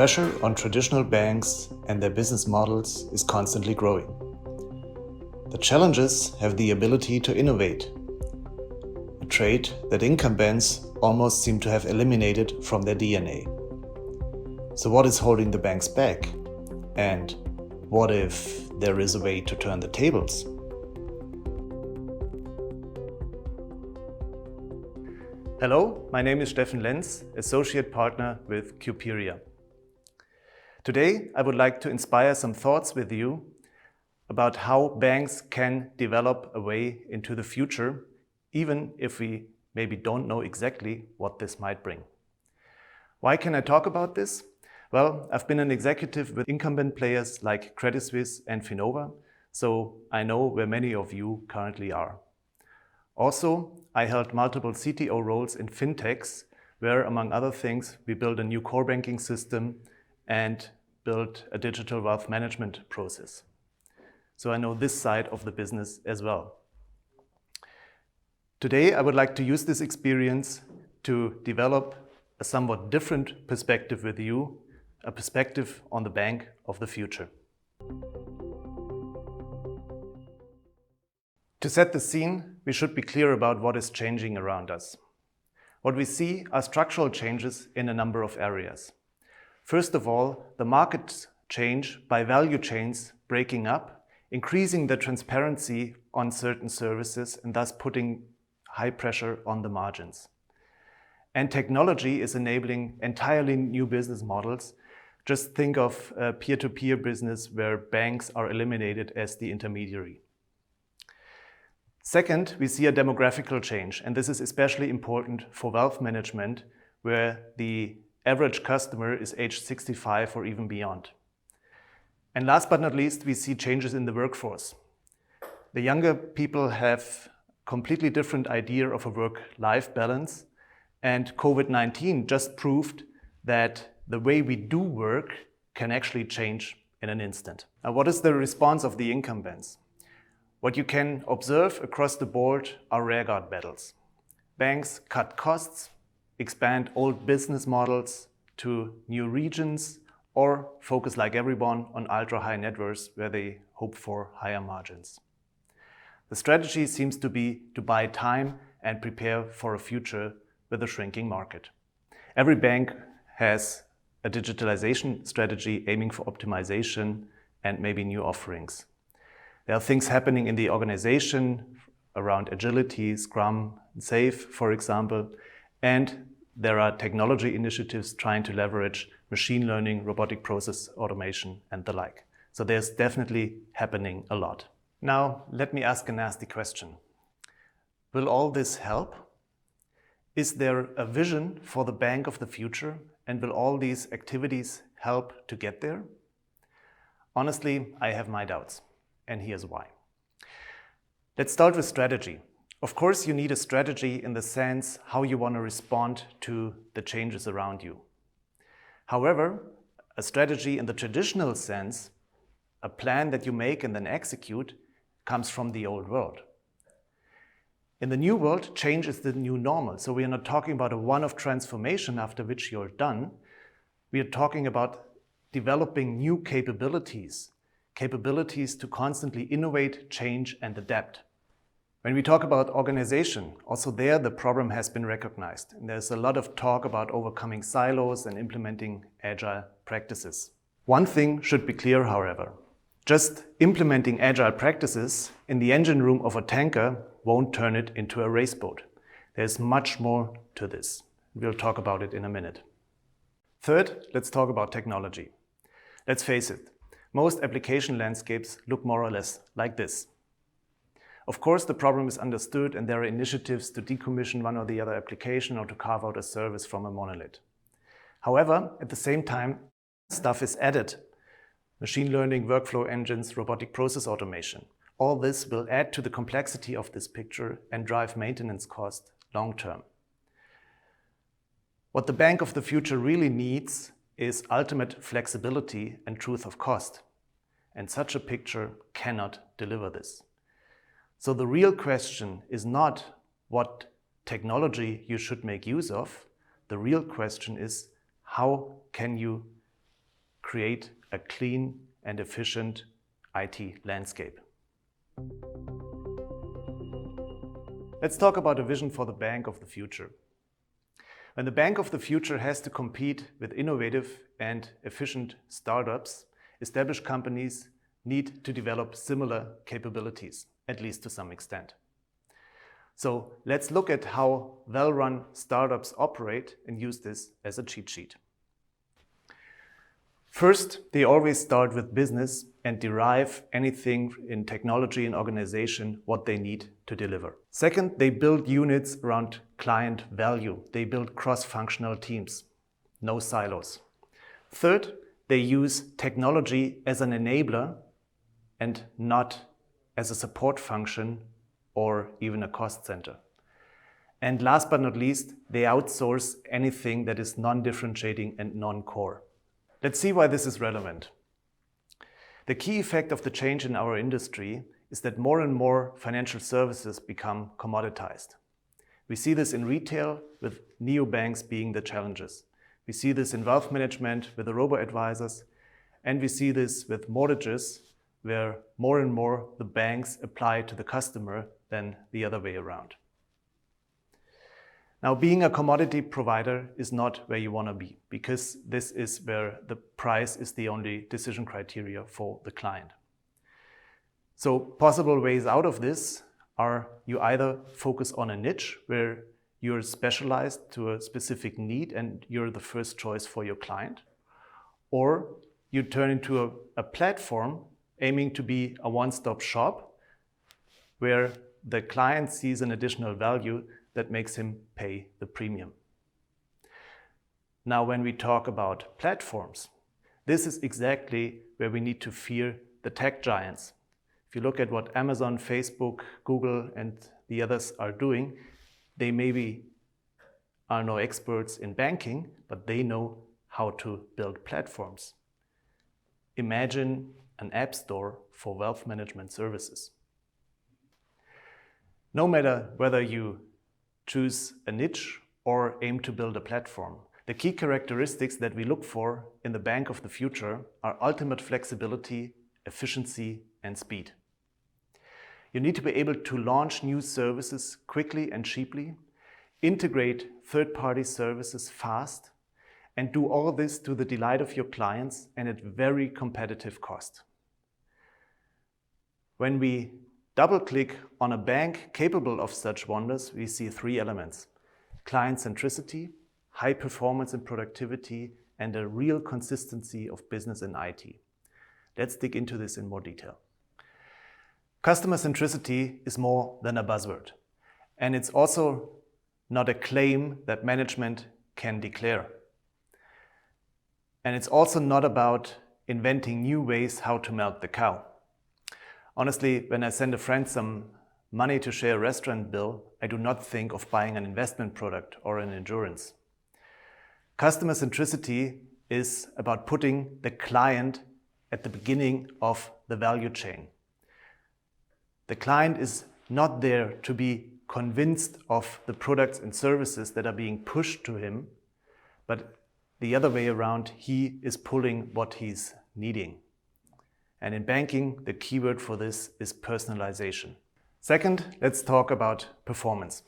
pressure on traditional banks and their business models is constantly growing. The challenges have the ability to innovate, a trait that incumbents almost seem to have eliminated from their DNA. So what is holding the banks back? And what if there is a way to turn the tables? Hello, my name is Steffen Lenz, Associate Partner with Cuperia. Today, I would like to inspire some thoughts with you about how banks can develop a way into the future, even if we maybe don't know exactly what this might bring. Why can I talk about this? Well, I've been an executive with incumbent players like Credit Suisse and Finova, so I know where many of you currently are. Also, I held multiple CTO roles in fintechs, where, among other things, we built a new core banking system and built a digital wealth management process. So I know this side of the business as well. Today, I would like to use this experience to develop a somewhat different perspective with you, a perspective on the bank of the future. To set the scene, we should be clear about what is changing around us. What we see are structural changes in a number of areas. First of all, the markets change by value chains breaking up, increasing the transparency on certain services and thus putting high pressure on the margins. And technology is enabling entirely new business models. Just think of a peer-to-peer business where banks are eliminated as the intermediary. Second, we see a demographical change, and this is especially important for wealth management, where the average customer is age 65 or even beyond. And last but not least, we see changes in the workforce. The younger people have a completely different idea of a work-life balance, and COVID-19 just proved that the way we do work can actually change in an instant. Now, what is the response of the incumbents? What you can observe across the board are rearguard battles. Banks cut costs, expand old business models to new regions, or focus like everyone on ultra-high net worths where they hope for higher margins. The strategy seems to be to buy time and prepare for a future with a shrinking market. Every bank has a digitalization strategy aiming for optimization and maybe new offerings. There are things happening in the organization around agility, Scrum, SAFe, for example, and there are technology initiatives trying to leverage machine learning, robotic process automation, and the like. So there's definitely happening a lot. Now, let me ask a nasty question. Will all this help? Is there a vision for the bank of the future, and will all these activities help to get there? Honestly, I have my doubts, and here's why. Let's start with strategy. Of course, you need a strategy in the sense how you want to respond to the changes around you. However, a strategy in the traditional sense, a plan that you make and then execute, comes from the old world. In the new world, change is the new normal. So we are not talking about a one-off transformation after which you're done. We are talking about developing new capabilities to constantly innovate, change, and adapt. When we talk about organization, also there the problem has been recognized. And there's a lot of talk about overcoming silos and implementing agile practices. One thing should be clear, however. Just implementing agile practices in the engine room of a tanker won't turn it into a raceboat. There's much more to this. We'll talk about it in a minute. Third, let's talk about technology. Let's face it, most application landscapes look more or less like this. Of course, the problem is understood and there are initiatives to decommission one or the other application or to carve out a service from a monolith. However, at the same time, stuff is added. Machine learning, workflow engines, robotic process automation. All this will add to the complexity of this picture and drive maintenance costs long term. What the bank of the future really needs is ultimate flexibility and truth of cost. And such a picture cannot deliver this. So the real question is not what technology you should make use of. The real question is how can you create a clean and efficient IT landscape. Let's talk about a vision for the bank of the future. When the bank of the future has to compete with innovative and efficient startups, established companies need to develop similar capabilities, at least to some extent. So let's look at how well-run startups operate and use this as a cheat sheet. First, they always start with business and derive anything in technology and organization what they need to deliver. Second, they build units around client value. They build cross-functional teams, no silos. Third, they use technology as an enabler and not as a support function or even a cost center. And last but not least, they outsource anything that is non-differentiating and non-core. Let's see why this is relevant. The key effect of the change in our industry is that more and more financial services become commoditized. We see this in retail with neobanks being the challenges. We see this in wealth management with the robo-advisors, and we see this with mortgages where more and more the banks apply to the customer than the other way around. Now, being a commodity provider is not where you want to be, because this is where the price is the only decision criteria for the client. So possible ways out of this are you either focus on a niche where you're specialized to a specific need and you're the first choice for your client, or you turn into a platform aiming to be a one-stop shop where the client sees an additional value that makes him pay the premium. Now, when we talk about platforms, this is exactly where we need to fear the tech giants. If you look at what Amazon, Facebook, Google, and the others are doing, they maybe are no experts in banking, but they know how to build platforms. Imagine an app store for wealth management services. No matter whether you choose a niche or aim to build a platform, the key characteristics that we look for in the bank of the future are ultimate flexibility, efficiency, and speed. You need to be able to launch new services quickly and cheaply, integrate third-party services fast, and do all this to the delight of your clients and at very competitive cost. When we double-click on a bank capable of such wonders, we see three elements: client centricity, high performance and productivity, and a real consistency of business and IT. Let's dig into this in more detail. Customer centricity is more than a buzzword, and it's also not a claim that management can declare. And it's also not about inventing new ways how to milk the cow. Honestly, when I send a friend some money to share a restaurant bill, I do not think of buying an investment product or an insurance. Customer centricity is about putting the client at the beginning of the value chain. The client is not there to be convinced of the products and services that are being pushed to him, but the other way around, he is pulling what he's needing. And in banking, the keyword for this is personalization. Second, let's talk about performance.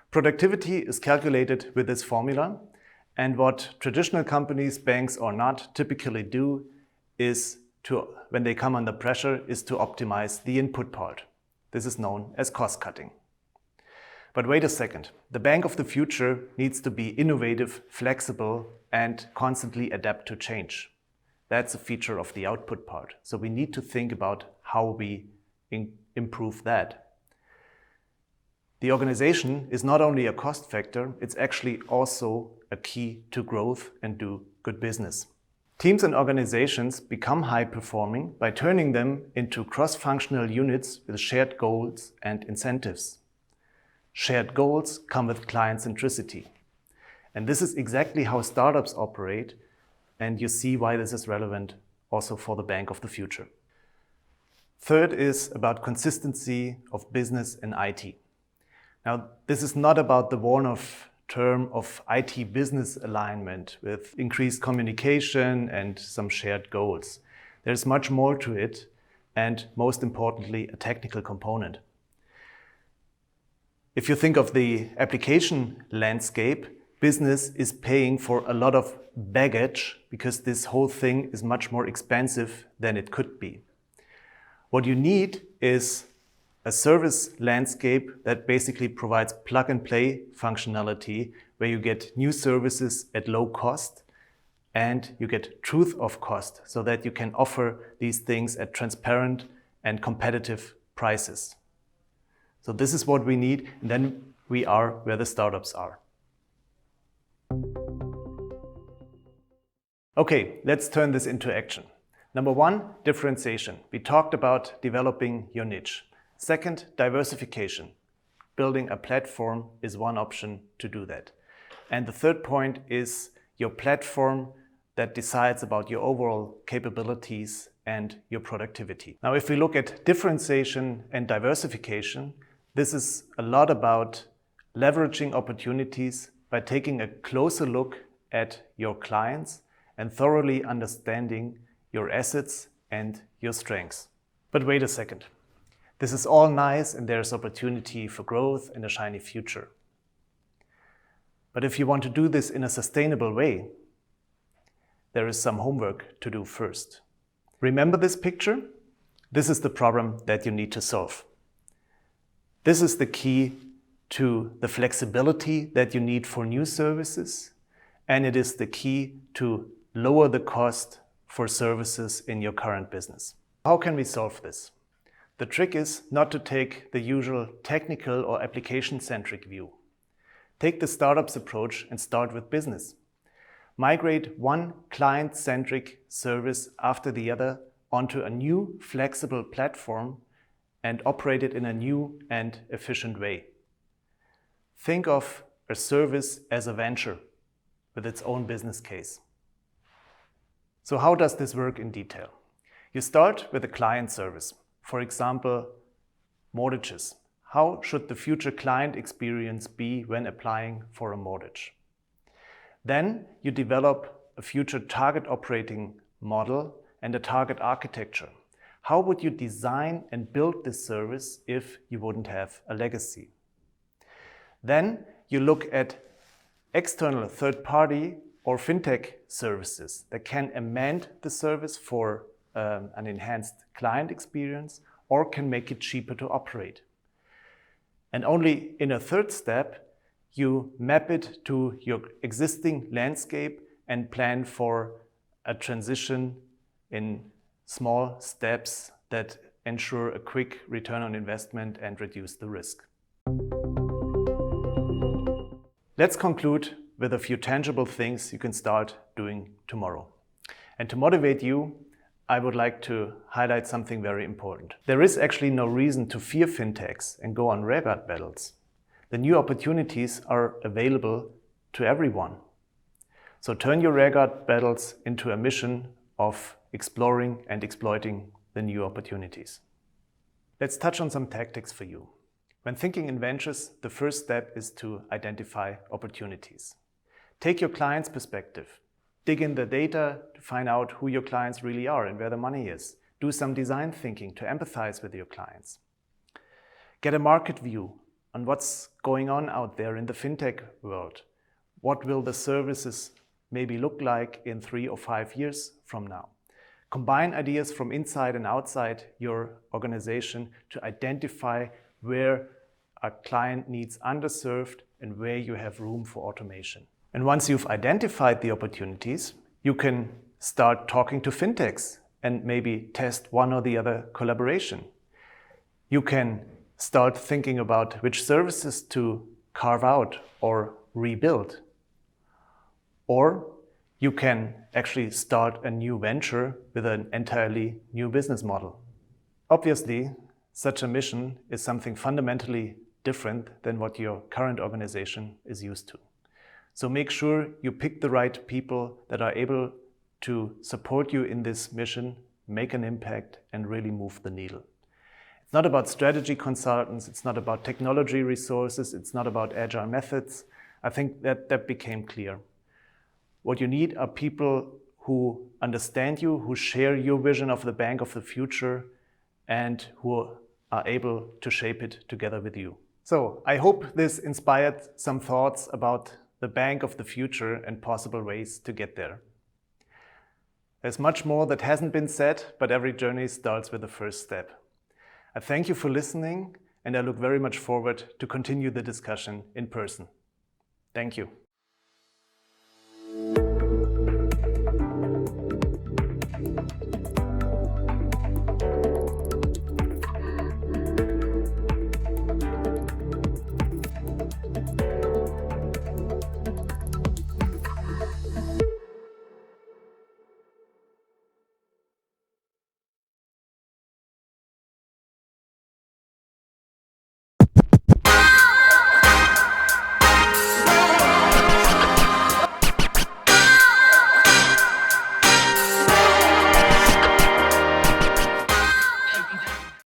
Productivity is calculated with this formula, and what traditional companies, banks or not, typically do is to, when they come under pressure, is to optimize the input part. This is known as cost cutting. But wait a second, the bank of the future needs to be innovative, flexible, and constantly adapt to change. That's a feature of the output part. So we need to think about how we improve that. The organization is not only a cost factor, it's actually also a key to growth and do good business. Teams and organizations become high-performing by turning them into cross-functional units with shared goals and incentives. Shared goals come with client centricity. And this is exactly how startups operate, and you see why this is relevant also for the bank of the future. Third is about consistency of business and IT. Now, this is not about the one of term of IT business alignment with increased communication and some shared goals. There's much more to it, and most importantly, a technical component. If you think of the application landscape, business is paying for a lot of baggage because this whole thing is much more expensive than it could be. What you need is a service landscape that basically provides plug-and-play functionality where you get new services at low cost and you get truth of cost so that you can offer these things at transparent and competitive prices. So this is what we need, and then we are where the startups are. Okay, let's turn this into action. Number one, differentiation. We talked about developing your niche. Second, diversification. Building a platform is one option to do that. And the third point is your platform that decides about your overall capabilities and your productivity. Now, if we look at differentiation and diversification, this is a lot about leveraging opportunities by taking a closer look at your clients and thoroughly understanding your assets and your strengths. But wait a second. This is all nice and there's opportunity for growth and a shiny future. But if you want to do this in a sustainable way, there is some homework to do first. Remember this picture? This is the problem that you need to solve. This is the key to the flexibility that you need for new services, and it is the key to lower the cost for services in your current business. How can we solve this? The trick is not to take the usual technical or application-centric view. Take the startups approach and start with business. Migrate one client-centric service after the other onto a new flexible platform and operate it in a new and efficient way. Think of a service as a venture with its own business case. So how does this work in detail? You start with a client service. For example, mortgages. How should the future client experience be when applying for a mortgage? Then you develop a future target operating model and a target architecture. How would you design and build this service if you wouldn't have a legacy? Then you look at external third-party or fintech services that can amend the service for an enhanced client experience or can make it cheaper to operate. And only in a third step, you map it to your existing landscape and plan for a transition in small steps that ensure a quick return on investment and reduce the risk. Let's conclude with a few tangible things you can start doing tomorrow. And to motivate you, I would like to highlight something very important. There is actually no reason to fear fintechs and go on rearguard battles. The new opportunities are available to everyone. So turn your rearguard battles into a mission of exploring and exploiting the new opportunities. Let's touch on some tactics for you. When thinking in ventures, the first step is to identify opportunities. Take your client's perspective. Dig in the data to find out who your clients really are and where the money is. Do some design thinking to empathize with your clients. Get a market view on what's going on out there in the fintech world. What will the services maybe look like in 3 or 5 years from now? Combine ideas from inside and outside your organization to identify where a client needs underserved and where you have room for automation. And once you've identified the opportunities, you can start talking to fintechs and maybe test one or the other collaboration. You can start thinking about which services to carve out or rebuild. Or you can actually start a new venture with an entirely new business model. Obviously, such a mission is something fundamentally different than what your current organization is used to. So make sure you pick the right people that are able to support you in this mission, make an impact, and really move the needle. It's not about strategy consultants, it's not about technology resources, it's not about agile methods. I think that became clear. What you need are people who understand you, who share your vision of the bank of the future, and who are able to shape it together with you. So I hope this inspired some thoughts about the bank of the future and possible ways to get there. There's much more that hasn't been said, but every journey starts with the first step. I thank you for listening, and I look very much forward to continue the discussion in person. Thank you.